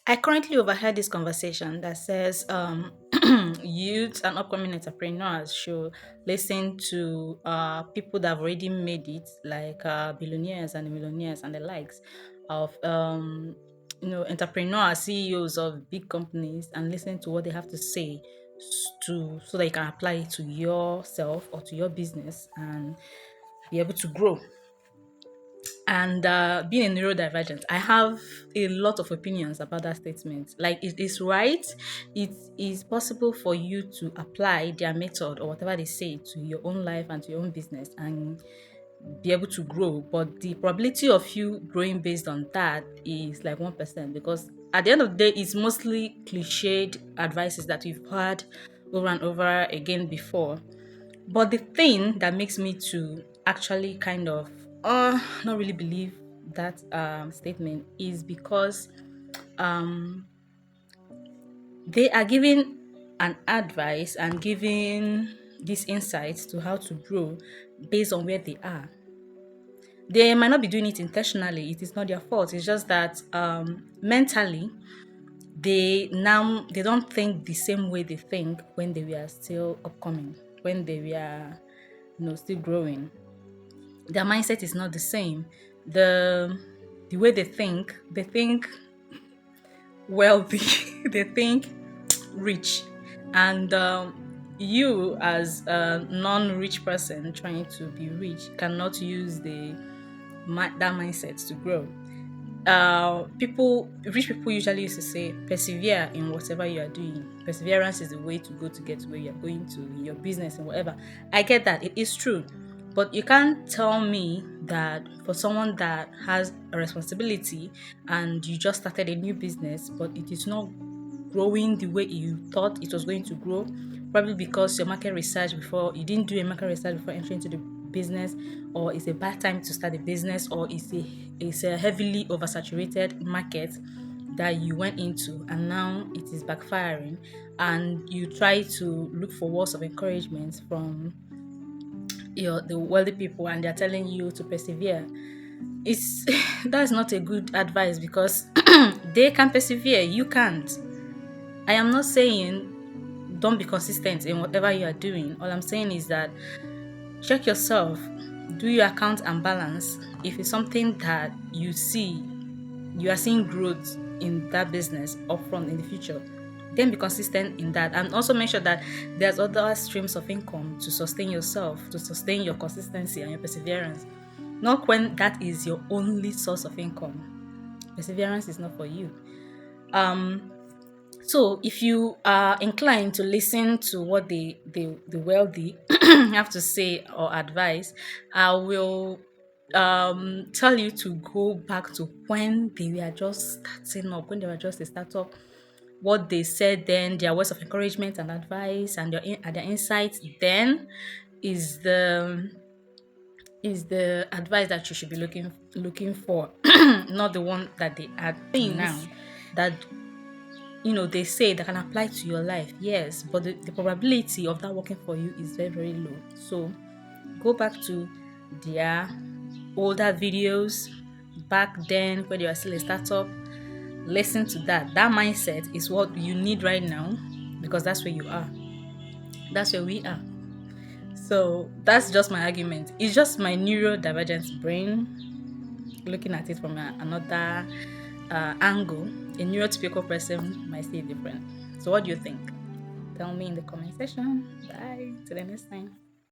I currently overheard this conversation that says youths and upcoming entrepreneurs should listen to people that have already made it, like billionaires and millionaires and the likes of entrepreneurs, CEOs of big companies, and listen to what they have to say to so that you can apply it to yourself or to your business and be able to grow. And being a neurodivergent, I have a lot of opinions about that statement. Like, it is right, it is possible for you to apply their method or whatever they say to your own life and to your own business and be able to grow. But the probability of you growing based on that is like 1%, because at the end of the day, it's mostly cliched advices that we've heard over and over again before. But the thing that makes me to actually kind of not really believe that statement is because um they are giving an advice and giving these insights to how to grow based on where they are. They might not be doing it intentionally, it is not their fault. It's just that mentally they don't think the same way they think when they were still upcoming, when they were still growing. Their mindset is not the same. The way they think wealthy, they think rich, and you as a non-rich person trying to be rich cannot use that mindset to grow. Rich people usually used to say, persevere in whatever you are doing. Perseverance is the way to go to get to where you're going to in your business and whatever. I get that, it is true. But you can't tell me that for someone that has a responsibility and you just started a new business, but it is not growing the way you thought it was going to grow, probably because your market research before you didn't do a market research before entering into the business, or it's a bad time to start a business, or it's a heavily oversaturated market that you went into and now it is backfiring, and you try to look for words of encouragement from the wealthy people and they're telling you to persevere. It's That's not a good advice, because they can persevere, you can't. I am not saying don't be consistent in whatever you are doing. All I'm saying is that check yourself, do your account and balance. If it's something that you are seeing growth in that business upfront in the future, then be consistent in that, and also make sure that there's other streams of income to sustain yourself, to sustain your consistency and your perseverance. Not when that is your only source of income. Perseverance is not for you. Um, so if you are inclined to listen to what the wealthy have to say or advise, I will tell you to go back to when they were just starting up, when they were just a startup, what they said then, their words of encouragement and advice, and their insights then is the advice that you should be looking for, not the one that they are now. Things. That they say that can apply to your life, yes, but the probability of that working for you is very, very low. So go back to their older videos back then when you were still a startup. Listen to that mindset is what you need right now, because that's where you are, that's where we are. So that's just my argument. It's just my neurodivergent brain looking at it from another angle. A neurotypical person might see it different. So what do you think? Tell me in the comment section. Bye. Till the next time.